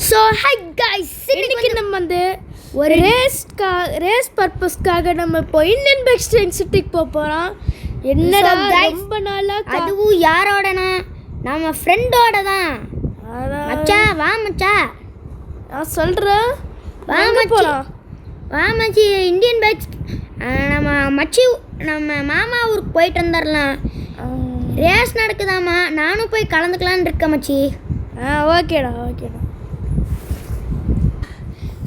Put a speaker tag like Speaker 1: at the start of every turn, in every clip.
Speaker 1: So hi guys, இன்னைக்கு நம்ம வந்து ஒரு ரேஸ் பர்பஸ்க்காக நம்ம இப்போ இந்தியன் பைக் சிட்டிக்கு போகிறோம். என்னடா ரொம்ப நாளாக,
Speaker 2: அதுவும் யாரோடனா, நம்ம ஃப்ரெண்டோட தான். மச்சா வா மச்சா,
Speaker 1: நான் சொல்கிறேன்
Speaker 2: வாங்க போகலாம். வா மச்சி, இந்தியன் பைக்ஸ் நம்ம மச்சி நம்ம மாமா ஊருக்கு போயிட்டு வந்துடலாம். ரேஸ் நடக்குதாம்மா, நானும் போய் கலந்துக்கலான்னு இருக்கேன் மச்சி.
Speaker 1: ஓகேடா.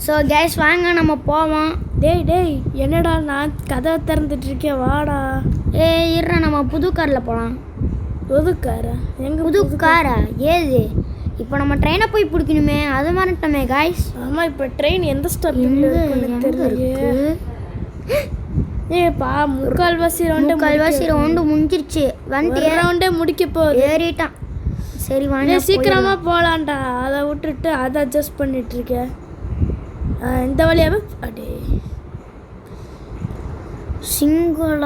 Speaker 2: ஸோ கேஸ் வாங்க நம்ம போவோம்.
Speaker 1: டேய் என்னடா நான் கதை திறந்துட்டுருக்கேன், வாடா.
Speaker 2: இருறா, நம்ம புது காரில் போகலாம்.
Speaker 1: புது காரா? எங்கே
Speaker 2: புது காரா? ஏது இப்போ நம்ம ட்ரெயினை போய் பிடிக்கணுமே, அது மாதிரிட்டோமே காய்ஸ்.
Speaker 1: ஆமாம், இப்போ ட்ரெயின் எந்த ஸ்டாப்பில் தெரியல. ஏப்பா முக்கால்வாசி
Speaker 2: ரவுண்டு முடிஞ்சிருச்சு. வந்து
Speaker 1: ரவுண்டே முடிக்க போகுது.
Speaker 2: ஏறிட்டான். சரி வாங்க
Speaker 1: சீக்கிரமாக போகலான்டா. அதை விட்டுட்டு அதை அட்ஜஸ்ட் பண்ணிட்டுருக்கேன். இந்த வழியாவே அடே சிங்கம்.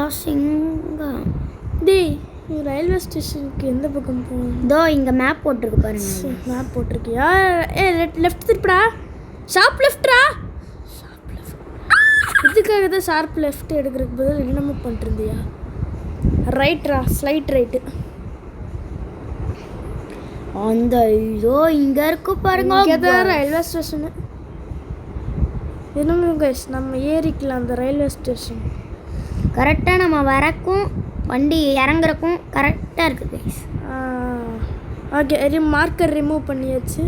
Speaker 1: டேய், ரயில்வே ஸ்டேஷனுக்கு எந்த பக்கம் போகணும்?
Speaker 2: இதோ இங்கே மேப் போட்டிருக்கு பாருங்க.
Speaker 1: மேப் போட்டிருக்கியா? லெஃப்ட் திருப்படா. ஷார்ப் லெஃப்ட்ரா. இதுக்காக தான் ஷார்ப் லெஃப்ட் எடுக்கிறதுக்கு பதில் என்னமோ பண்ணிருந்தியா? ரைட்ரா, ஸ்லைட் ரைட்டு.
Speaker 2: அந்த இதோ இங்கே இருக்கு பாருங்க,
Speaker 1: இங்கேதான் ரயில்வே ஸ்டேஷனு. என்னங்க கைஸ், நம்ம ஏறிக்கலாம் அந்த ரயில்வே ஸ்டேஷன்.
Speaker 2: கரெக்டாக நம்ம வரக்கும் வண்டி இறங்குறக்கும் கரெக்டாக இருக்குது கைஸ்.
Speaker 1: ஓகே, மார்க்கர் ரிமூவ் பண்ணியாச்சு.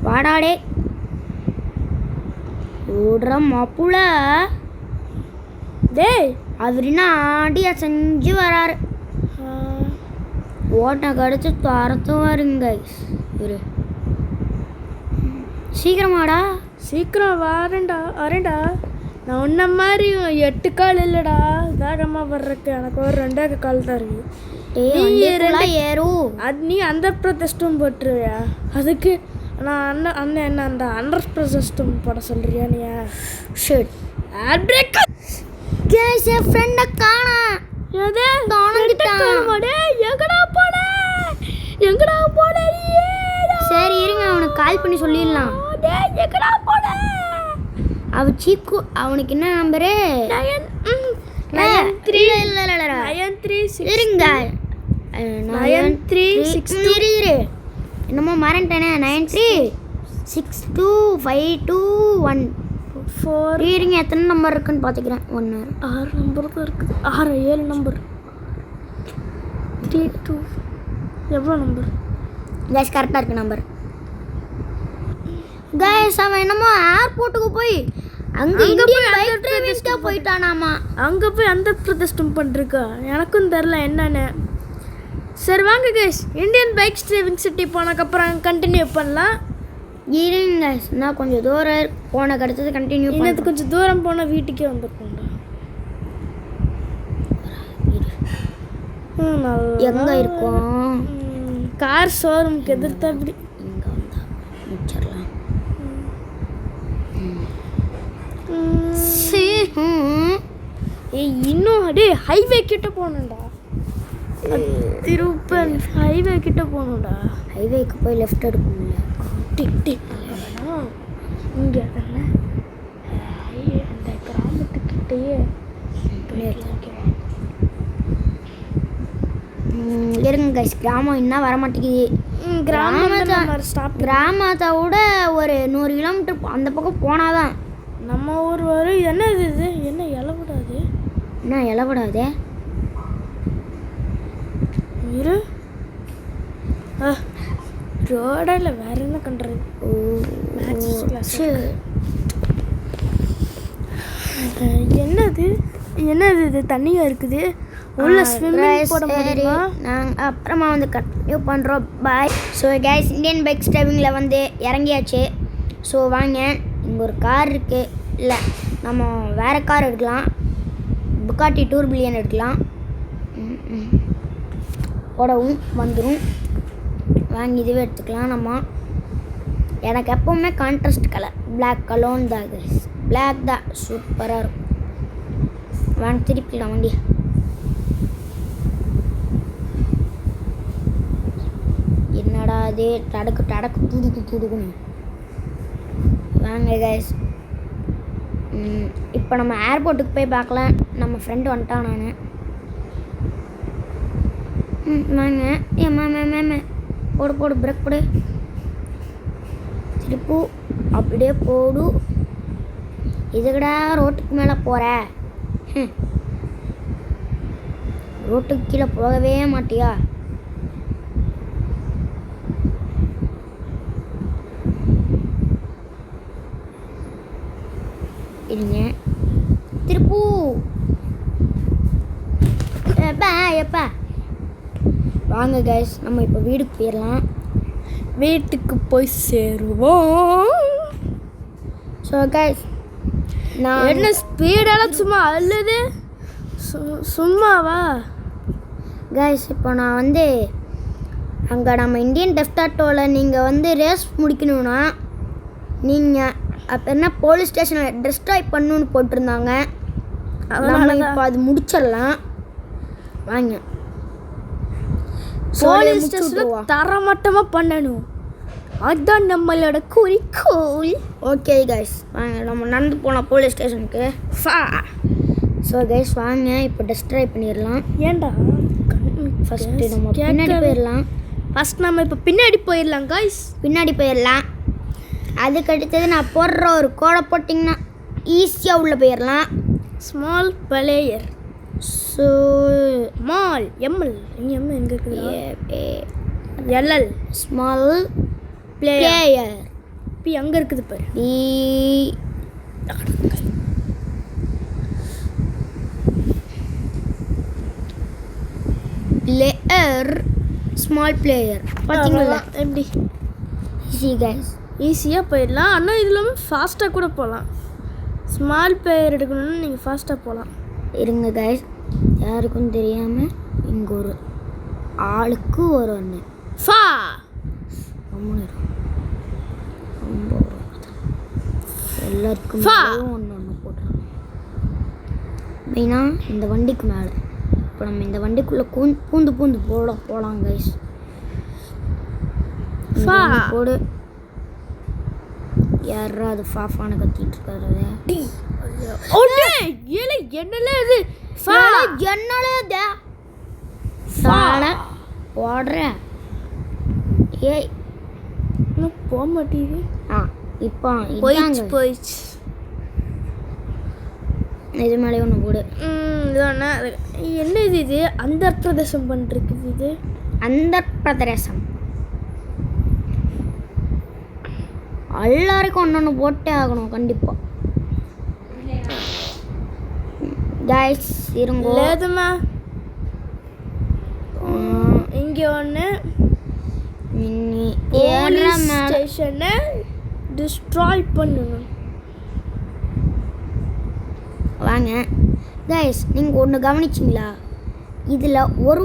Speaker 2: வாடாடே ஓடுற மாப்புல.
Speaker 1: டேய்,
Speaker 2: அவருன்னா ஆடியா செஞ்சு வராரு. ஓட்டை கடிச்சு துரத்தும் வருங்க இவரு. சீக்கிரமாடா.
Speaker 1: சீக்கிரம் வரேன்டா. நான் உன்ன மாதிரி 8 கால் இல்லைடா, வேகமாக வர்றதுக்கு. எனக்கு ஒரு 2 கால் தான் இருக்கு.
Speaker 2: ஏறும்.
Speaker 1: அது நீ அந்த பிரதஷ்டம் போட்டுருவியா? அதுக்கு நான் அண்ணன் என்ன அந்த அண்டர் பிரதஷ்டம் போட சொல்றியா நீ?
Speaker 2: Shit, hand brake. கேஸ் என் ஃப்ரெண்டை காணா.
Speaker 1: எதே காணோம். எங்கடா போட?
Speaker 2: சரி இருங்க, அவனுக்கு கால் பண்ணி சொல்லிடலாம். அவ சீக்கு. அவனுக்கு என்ன நம்பரு?
Speaker 1: 9362.
Speaker 2: என்னமோ மறந்துட்டேனே. 93625214. இருங்க, எத்தனை நம்பர் இருக்குன்னு பார்த்துக்கிறேன்.
Speaker 1: 6 நம்பர் தான் இருக்குது. 7 நம்பர். 32 எவ்வளோ நம்பர்?
Speaker 2: கேஸ் கரெக்டாக இருக்கு நம்பர். கேஸ் அவன் என்னமோ ஏர்போர்ட்டுக்கு போய் அங்கே போயிட்டானாமா.
Speaker 1: அங்கே போய் அந்த பிரதிஷ்டம் பண்ணிருக்கா. எனக்கும் தெரில என்னன்னு. சரி வாங்க guys, Indian bike driving city போனதுக்கப்புறம் கண்டினியூ பண்ணலாம்.
Speaker 2: இருங்க, நான் கொஞ்சம் தூரம் போன கிடச்சது கண்டினியூ பண்ணது.
Speaker 1: கொஞ்சம் தூரம் போனால் வீட்டுக்கே வந்துருக்கோம்டா.
Speaker 2: எங்கே இருக்கோம்?
Speaker 1: கார் ஷோரூமுக்கு எதிர்த்தா இப்படி
Speaker 2: இங்கே வந்தா முடிச்சிடலாம்.
Speaker 1: இன்னும் அப்படியே ஹைவே கிட்ட போகணும்டா. திருப்பன் ஹைவே கிட்ட போகணும்டா.
Speaker 2: ஹைவேக்கு போய் லெஃப்ட் எடுக்கணும்ல.
Speaker 1: இங்கே தானே அந்த கிராமத்துக்கிட்டேயே
Speaker 2: இருங்க கைஸ், கிராமம் இன்னும் வரமாட்டேங்குது. கிராமத்தை விட ஒரு 100 கிலோமீட்டர் அந்த பக்கம் போனாதான்
Speaker 1: நம்ம ஊர் வரும். என்னது இது? என்ன இலப்படாது?
Speaker 2: என்ன இலப்படாதே?
Speaker 1: இரு, ரோடில் வேற என்ன பண்ணுறது? என்னது இது? தண்ணியாக இருக்குது. உள்ள ஸ்விம்மிங் போட முடியுமா?
Speaker 2: நாங்கள் அப்புறமா வந்து கண்டினியூ பண்ணுறோம். பாய். ஸோ கைஸ், இந்தியன் பைக் டிரைவிங்கில் வந்து இறங்கியாச்சு. ஸோ வாங்க, இங்கே ஒரு கார் இருக்குது. இல்லை, நம்ம வேறு கார் எடுக்கலாம். புகாட்டி டூர்பிலியன் எடுக்கலாம். ஓடவும் வந்துடும். வாங்கி இதுவே எடுத்துக்கலாம். நம்ம எனக்கு எப்போவுமே கான்ட்ராஸ்ட் கலர் பிளாக் கலோன் தான். பிளாக் தான் சூப்பராக இருக்கும். வாங்க திருப்பிக்கலாம் வண்டி. என்னடா அது? டடக்கு துடுக்கணும். வாங்க கைஸ். இப்போ நம்ம ஏர்போர்ட்டுக்கு போய் பார்க்கலாம். நம்ம ஃப்ரெண்டு வந்துட்டான். நான் வாங்க. ஏம்மா போடு பிரேக் போடு. திருப்பு அப்படியே போடு. இதுக்கடா ரோட்டுக்கு மேலே போகிற? ரோட்டுக்கு கீழே போகவே மாட்டியா? இருங்க. திருப்பு எப்பா வாங்க கைஸ், நம்ம இப்போ வீட்டுக்கு போயிடலாம்.
Speaker 1: வீட்டுக்கு போய் சேருவோம்.
Speaker 2: ஸோ கைஸ், நான்
Speaker 1: என்ன ஸ்பீடெல்லாம் சும்மா அல்லது சும்மாவா
Speaker 2: கைஸ், இப்போ நான் வந்து அங்கே நம்ம இந்தியன் டெஃப்ட் ஆட்டோவில் நீங்கள் வந்து ரேஸ் முடிக்கணும்னா நீங்கள் அப்போ என்ன போலீஸ் ஸ்டேஷனில் டெஸ்ட்ராய் பண்ணணுன்னு போட்டிருந்தாங்க. நம்ம இப்போ அது முடிச்சிடலாம். வாங்க,
Speaker 1: போலீஸ் ஸ்டேஷனில் தரமட்டமாக பண்ணணும். அதுதான் நம்மளோட குறிக்கோள்.
Speaker 2: ஓகே கைஸ், வாங்க நம்ம நடந்து போகலாம் போலீஸ் ஸ்டேஷனுக்கு. ஸோ கைஸ் வாங்க, இப்போ டெஸ்ட்ராய் பண்ணிடலாம்.
Speaker 1: ஏன்டா
Speaker 2: ஃபஸ்ட்டு நம்ம பின்னாடி போயிடலாம்.
Speaker 1: ஃபஸ்ட் நம்ம இப்போ பின்னாடி போயிடலாம் கைஸ்.
Speaker 2: பின்னாடி போயிடலாம். அதுக்கு அடுத்தது நான் போடுற ஒரு கோடை போட்டிங்கன்னா ஈஸியாக உள்ளே போயிடலாம்.
Speaker 1: Small player.
Speaker 2: So
Speaker 1: mall ML ML எங்கே இருக்குது? LL
Speaker 2: small player.
Speaker 1: பி அங்கே இருக்குது பாரு.
Speaker 2: பிளேயர் ஸ்மால் பிளேயர் பார்த்தீங்களா?
Speaker 1: எப்படி
Speaker 2: ஈஸி கைஸ்,
Speaker 1: ஈஸியாக போயிடலாம். ஆனால் இது இல்லாமல் ஃபாஸ்ட்டாக கூட போகலாம். ஸ்மால் பிளேயர் எடுக்கணும்னு நீங்கள் ஃபாஸ்ட்டாக போகலாம்.
Speaker 2: இருங்க கைஸ், யாருக்கும் தெரியாமல் இங்கே ஒரு ஆளுக்கு ஒரு ஒன்று
Speaker 1: ஃபா
Speaker 2: ரொம்ப எல்லாருக்கும் ஒன்று ஒன்று போட்டுருவோம். மெயினாக இந்த வண்டிக்கு மேலே. இப்போ நம்ம இந்த வண்டிக்குள்ளே பூந்து போகலாம் கைஸ். போடு. யாரா அது ஃபாஃபான கத்திட்டு இருக்காரு?
Speaker 1: என்னல இது
Speaker 2: என்னல ஓடுற? ஏய்
Speaker 1: போக மாட்டேங்குது.
Speaker 2: இப்போ
Speaker 1: போயிடுச்சு.
Speaker 2: இது மேலே ஒன்று போடு.
Speaker 1: என்ன இது? இது அந்த பிரதேசம் பண்ணிருக்குது. இது
Speaker 2: அந்த பிரதேசம் எல்லாருக்கும் ஒன்று போட்டே ஆகணும் கண்டிப்பாக. கைஸ் இருங்க.
Speaker 1: லேதுமா இங்கே ஒன்று ஸ்டேஷனை டிஸ்ட்ராய் பண்ணணும்.
Speaker 2: வாங்க கைஸ், நீங்கள் ஒன்று கவனிச்சிங்களா? இதில் ஒரு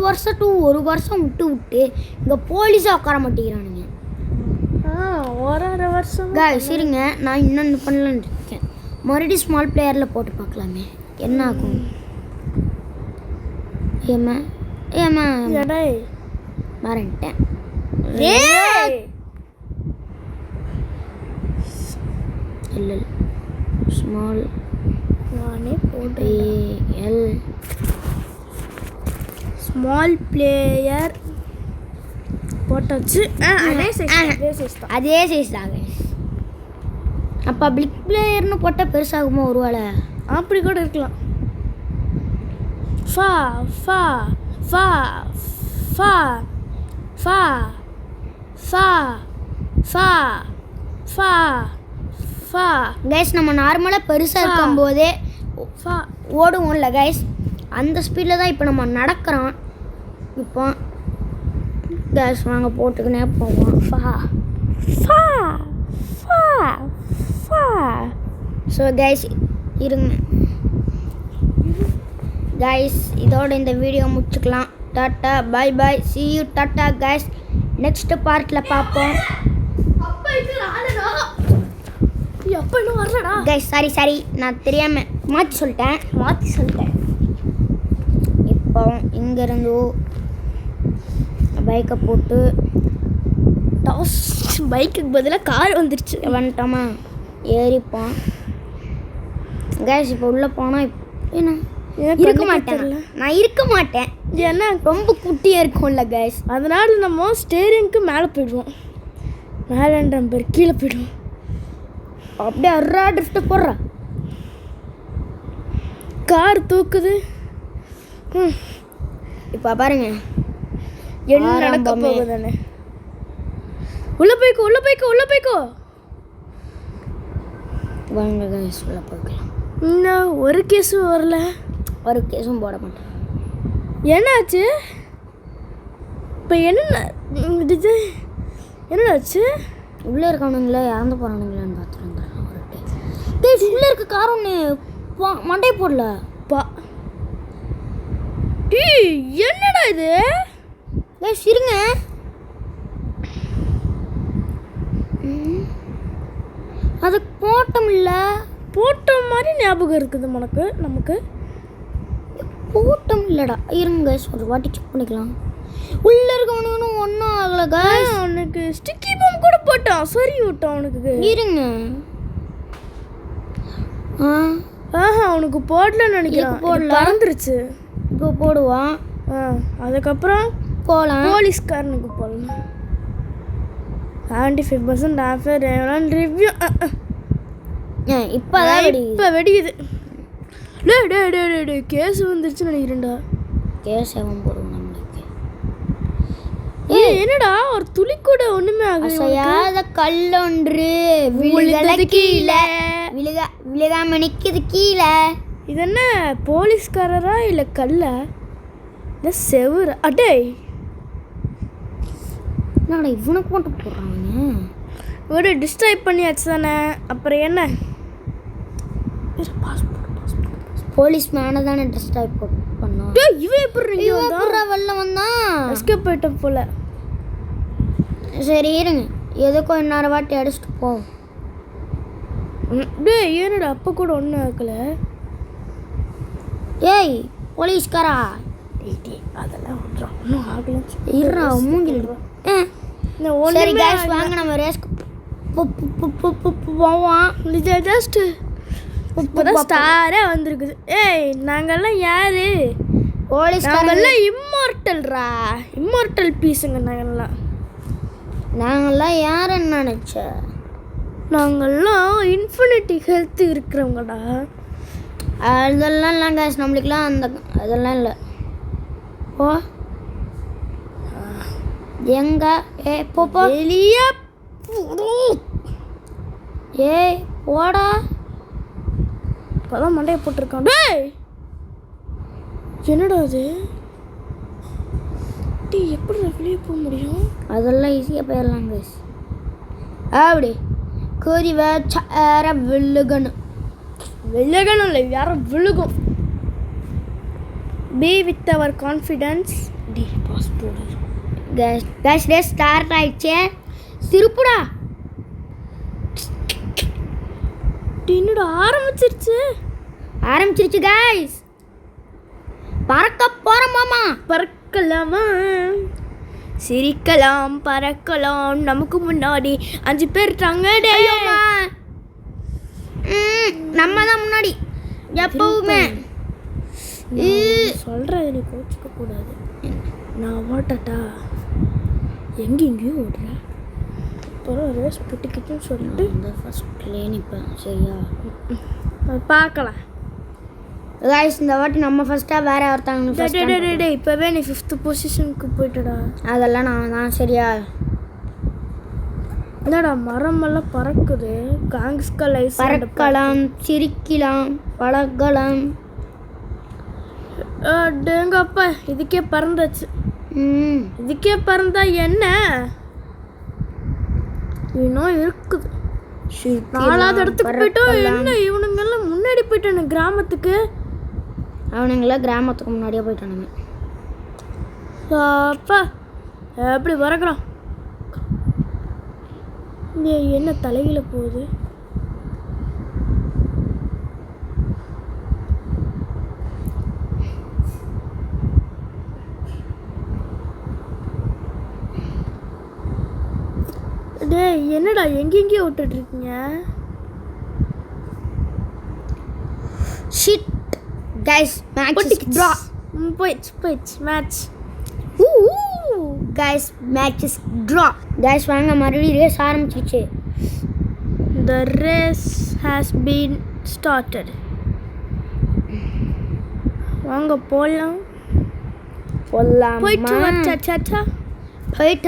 Speaker 2: வருஷம் விட்டு இங்கே போலீஸாக உட்கார மாட்டேங்கிறானுங்க.
Speaker 1: ஒரு வருஷம்
Speaker 2: கைஸ் இருங்க, நான் இன்னொன்று பண்ணலான்னு இருக்கேன். மறுபடியும் ஸ்மால் பிளேயரில் போட்டு பார்க்கலாமே என்ன ஆகும். ஏமா மறந்துட்டேன். இல்லை ஸ்மால்
Speaker 1: நானே போட்டேன். ஸ்மால் பிளேயர் போட்டாச்சு.
Speaker 2: அதே சைஸ் தான். அப்போ பிக் பிளேயர்னு போட்டால் பெருசாகுமோ ஒரு வேளை?
Speaker 1: அப்படி கூட இருக்கலாம். ஃபா ஃபா ஃபா ஃபா ஃபா ஃபா ஃபா ஃபா ஃபா
Speaker 2: கைஸ், நம்ம நார்மலாக பெருசாக இருக்கும்போதே
Speaker 1: ஃபா
Speaker 2: ஓடுவோம்ல கைஸ், அந்த ஸ்பீடில் தான் இப்போ நம்ம நடக்கிறோம். இப்போ கைஸ் வாங்க போட்டுக்கினே போவோம். ஃபா ஃபா ஃபா ஃபா. ஸோ கைஸ் இருங்க கைஸ், இதோட இந்த வீடியோ முடிச்சுக்கலாம். Tata bye bye, see you tata guys. Next பார்ட்டில் பார்ப்போம். கைஸ் சாரி நான் தெரியாமல் மாற்றி சொல்லிட்டேன். இப்போ இங்கேருந்து பைக்கை போட்டு
Speaker 1: பைக்குக்கு பதிலாக கார் வந்துடுச்சு.
Speaker 2: வந்துட்டோமா? ஏறிப்போம் கைஸ். இப்போ உள்ளே போனால் என்ன
Speaker 1: எனக்கு
Speaker 2: இருக்க
Speaker 1: கண்ணுக்கே
Speaker 2: மாட்டேன்
Speaker 1: தெரியல.
Speaker 2: நான் இருக்க மாட்டேன்.
Speaker 1: ஏன்னா
Speaker 2: ரொம்ப குட்டியாக இருக்கும்ல கைஸ்.
Speaker 1: அதனால நம்ம ஸ்டேரிங்க்கு மேலே போயிடுவோம். மேலேன்ற பேர் கீழே போயிடுவோம்.
Speaker 2: அப்படியே அர்ரா ட்ரிஃப்ட்டை போடுறா.
Speaker 1: கார் தூக்குது.
Speaker 2: இப்போ பாருங்க
Speaker 1: என்ன நடக்க போகுதானே. உள்ள போய்க்கோ.
Speaker 2: வாங்க கைஸ் உள்ள போய்க்கலாம்.
Speaker 1: இன்னும் ஒரு கேஸும் வரல.
Speaker 2: ஒரு கேஸும் போட மாட்டேன்.
Speaker 1: என்னாச்சு இப்போ? என்னடாச்சு?
Speaker 2: உள்ளே இருக்கவனுங்களே இறந்து போகிறானுங்களான்னு பார்த்துருந்தேன் ஒரு டைம். உள்ளே இருக்க கார் ஒன்று மண்டை போடல.
Speaker 1: என்னடா இது?
Speaker 2: இருங்க. அது போட்ட மாதிரி
Speaker 1: ஞாபகம் இருக்குது நமக்கு.
Speaker 2: போட்டம் இல்லைடா. இருங்க ஒரு வாட்டி செக் பண்ணிக்கலாம். உள்ளே இருக்கவனுக்கு ஒன்றும் ஆகலை கைஸ்.
Speaker 1: அவனுக்கு ஸ்டிக்கி பாம் கூட போட்டான். சரி விட்டான் அவனுக்கு.
Speaker 2: இருங்க.
Speaker 1: அவனுக்கு போடலன்னு நினைக்கிறேன். போடல, பறந்துருச்சு.
Speaker 2: இப்போ போடுவான்.
Speaker 1: அதுக்கப்புறம்
Speaker 2: போகலாம்.
Speaker 1: போலீஸ்காரனுக்கு போடலாம். 75% ஆஃபர் ரிவ்யூ.
Speaker 2: இப்போ
Speaker 1: வெடிக்குது. கேஸ் வந்துருச்சுன்னு நினைக்கிறேன்டா.
Speaker 2: கேஸ் எவன் போடுவோம் நம்மளுக்கு?
Speaker 1: என்னடா ஒரு துளி கூட ஒண்ணுமே
Speaker 2: அசையாத கல்லொன்று விழுந்தது கீழே, விழுகாம நிற்குது கீழே.
Speaker 1: இது என்ன போலீஸ்காரரா இல்லை கல்லா இல்லை செவுரா? அடே
Speaker 2: என்னடா இவனுக்கு மட்டும் போடுறாங்க?
Speaker 1: ஒரு டிஸ்ட்ராய் பண்ணியாச்சு தானே. அப்புறம் என்ன?
Speaker 2: போலீஸ் மேனை தானே டிஸ்ட்ராய் பண்ணோம்.
Speaker 1: இவன் எப்படி
Speaker 2: வெளில வந்தான்?
Speaker 1: எஸ்கேப் போயிட்ட போல.
Speaker 2: சரி இருங்க, எதுக்கும் இன்னொரு வாட்டி அடிச்சுட்டு போ.
Speaker 1: ஏனடா அப்போ கூட ஒன்றும் ஆகல.
Speaker 2: ஏய் போலீஸ்காரா,
Speaker 1: அதெல்லாம் ஒன்றும் ஆகல.
Speaker 2: இருறா மூங்கில். சரி கைஸ் வாங்க நம்ம ரேஸ்க்கு போவான்.
Speaker 1: ஜஸ்ட் இப்போதான் ஸ்டாரே வந்திருக்குது. ஏய் நாங்கெல்லாம் யாரு? போலீஸ்காரெல்லாம் இம்மார்ட்டல் பீஸுங்க.
Speaker 2: நாங்கெல்லாம் யாருன்னு நினச்ச?
Speaker 1: நாங்கெல்லாம் இன்ஃபினிட்டி ஹெல்த் இருக்கிறவங்கடா.
Speaker 2: அதெல்லாம் இல்லை கைஸ், நம்மளுக்குலாம் அதெல்லாம் இல்லை. ஓ எங்க போ
Speaker 1: வெளியே
Speaker 2: ஏய் போடா.
Speaker 1: இப்போதான் மண்டையை போட்டிருக்கான். என்னடா அது? எப்படி வெளியே போக முடியும்?
Speaker 2: அதெல்லாம் ஈஸியாக போயிடலாம் கைஸ். அப்படி கோரி வேற விழுகணும்
Speaker 1: இல்லை, யாரும் விழுகும். Be with our confidence. Passport
Speaker 2: guys race start ஆயிடுச்சு. சிரிப்புடா.
Speaker 1: என்னடா
Speaker 2: ஆரம்பிச்சிருச்சு கைஸ். பறக்க போறோம் மாமா.
Speaker 1: பறக்கலாமா, சிரிக்கலாம், பறக்கலாம். நமக்கு முன்னாடி 5 பேர் இருக்காங்க.
Speaker 2: நம்ம தான் முன்னாடி எப்பவுமே.
Speaker 1: சொல்றது நீ கோச்சிக்க கூடாது. நான் ஓட்டட்டா? எங்கேயோ ஓடுறேன். அப்புறம் ரேஸ் பிடிக்கிட்டுன்னு சொல்லிட்டு
Speaker 2: இந்த ஃபர்ஸ்ட்லேயே நிற்பேன். சரியா
Speaker 1: பார்க்கலாம்
Speaker 2: கைஸ். இந்த வாட்டி நம்ம ஃபர்ஸ்ட்டாக வேற ஒருத்தாங்க.
Speaker 1: இப்போவே நீ 5th பொசிஷனுக்கு போயிட்டடா.
Speaker 2: அதெல்லாம் நான் தான். சரியா
Speaker 1: என்னடா மரமெல்லாம் பறக்குது.
Speaker 2: பறக்கலாம், சிரிக்கலாம், பழகலாம்.
Speaker 1: டேங்கப்பா இதுக்கே பறந்தாச்சு. இதுக்கே பறந்தா என்ன இன்னும் இருக்குது. 4வது இடத்துக்கு போயிட்டோம். என்ன இவனுங்கெல்லாம் முன்னாடி போயிட்டானு கிராமத்துக்கு.
Speaker 2: அவனுங்களாம் கிராமத்துக்கு முன்னாடியே போயிட்டானுங்க.
Speaker 1: அப்பா எப்படி பறக்குறான்? என்ன தலையில போகுது? டேய் என்னடா எங்கெங்கேயோ விட்டுட்டு இருக்கீங்க?
Speaker 2: Shit guys match is draw
Speaker 1: போயிடுச்சு match.
Speaker 2: Guys match is draw. Guys வாங்க மறுபடியும் ரேஸ் ஆரம்பிச்சிச்சு.
Speaker 1: The race has been started. வாங்க போலாம். போயிட்டு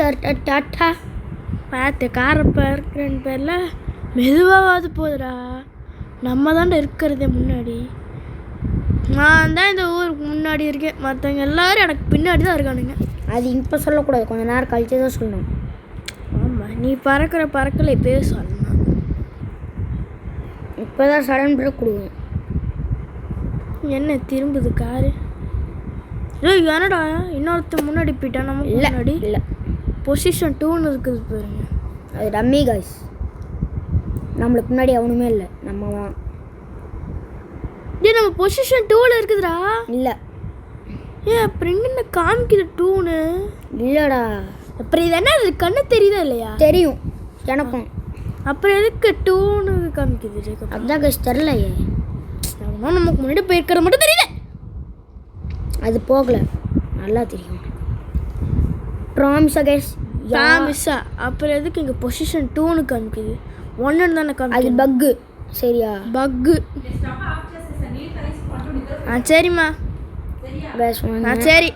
Speaker 1: வரட்டா. பார்த்து காரை ரெண்டு பேரில் மெதுவாவது போதுடா. நம்ம தாண்டா இருக்கிறதே முன்னாடி. நான் தான் இந்த ஊருக்கு முன்னாடி இருக்கேன். மற்றவங்க எல்லோரும் எனக்கு பின்னாடி தான் இருக்கானுங்க.
Speaker 2: அது இப்போ சொல்லக்கூடாது, கொஞ்சம் நேரம் கழிச்சு தான் சொல்லணும்.
Speaker 1: ஆமாம், நீ பறக்கலை இப்போயே சொல்லணும்.
Speaker 2: இப்போ தான் சடன் பிரேக் கொடுங்க.
Speaker 1: என்ன திரும்புது காரு? ஏய் என்னடா இன்னொருத்த முன்னாடி போயிட்டா. நம்ம முன்னாடி
Speaker 2: இல்லை
Speaker 1: பொசிஷன் 2ன்னு இருக்குது பாருங்க.
Speaker 2: அது டம்மி கைஸ். நம்மளுக்கு முன்னாடி அவனுமே இல்லை, நம்ம தான்.
Speaker 1: நம்ம பொசிஷன் 2ல் இருக்குதுடா.
Speaker 2: இல்லை
Speaker 1: அப்புறம் என்ன காமிக்குது 2ன்னு?
Speaker 2: இல்லைடா.
Speaker 1: அப்புறம் இது என்ன, அது கண்ணு தெரியுதா இல்லையா?
Speaker 2: தெரியும் எனக்கும்.
Speaker 1: அப்புறம் எதுக்கு 2ன்னு காமிக்குது?
Speaker 2: அதுதான் கைஸ் தெரிலையே.
Speaker 1: அதெல்லாம் நமக்கு முன்னாடி போயிருக்கிறது மட்டும் தெரியுது.
Speaker 2: அது போகல, நல்லா தெரியும். ப்ராமிஸா கைஸ்?
Speaker 1: ப்ராமிஸா? அப்புறம் எதுக்கு இங்கே பொசிஷன் 2ன்னு காமிக்குது? 1ன்னு தானே காமிக்குது.
Speaker 2: அது பக்கு. சரியா?
Speaker 1: பக்கு. சரிம்மா. சரி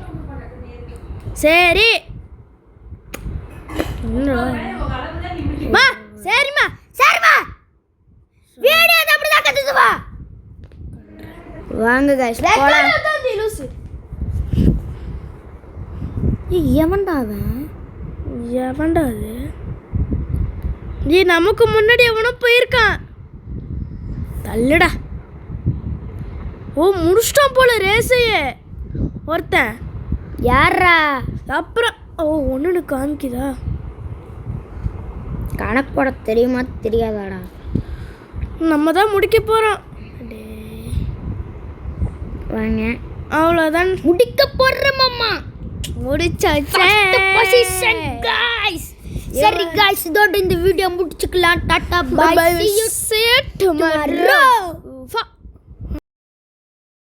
Speaker 1: சரி சரிம்மா சரிம்மா.
Speaker 2: வீடியோ அப்படிதான் கத்துது. வா வாங்க கைஸ் போலாம். எவன்டா அவன்?
Speaker 1: எவன்டா அது? நமக்கு முன்னாடி எவனோ போயிருக்கான். தள்ளுடா. ஓ முடிச்சிட்டான் போல ரேஸையே ஒருத்தன்.
Speaker 2: யாரா?
Speaker 1: அப்புறம் ஒன்றுன்னு காமிக்குதா?
Speaker 2: கணக்கு போட தெரியுமா தெரியாதாடா?
Speaker 1: நம்ம தான் முடிக்க போகிறோம்.
Speaker 2: வாங்க
Speaker 1: அவ்வளோதான்
Speaker 2: முடிக்க போடுறோம். அம்மா
Speaker 1: முடிச்சாச்சு.
Speaker 2: சரி கைஸ், இதோட இந்த வீடியோ முடிச்சுக்கலாம். Tata bye. See you tomorrow.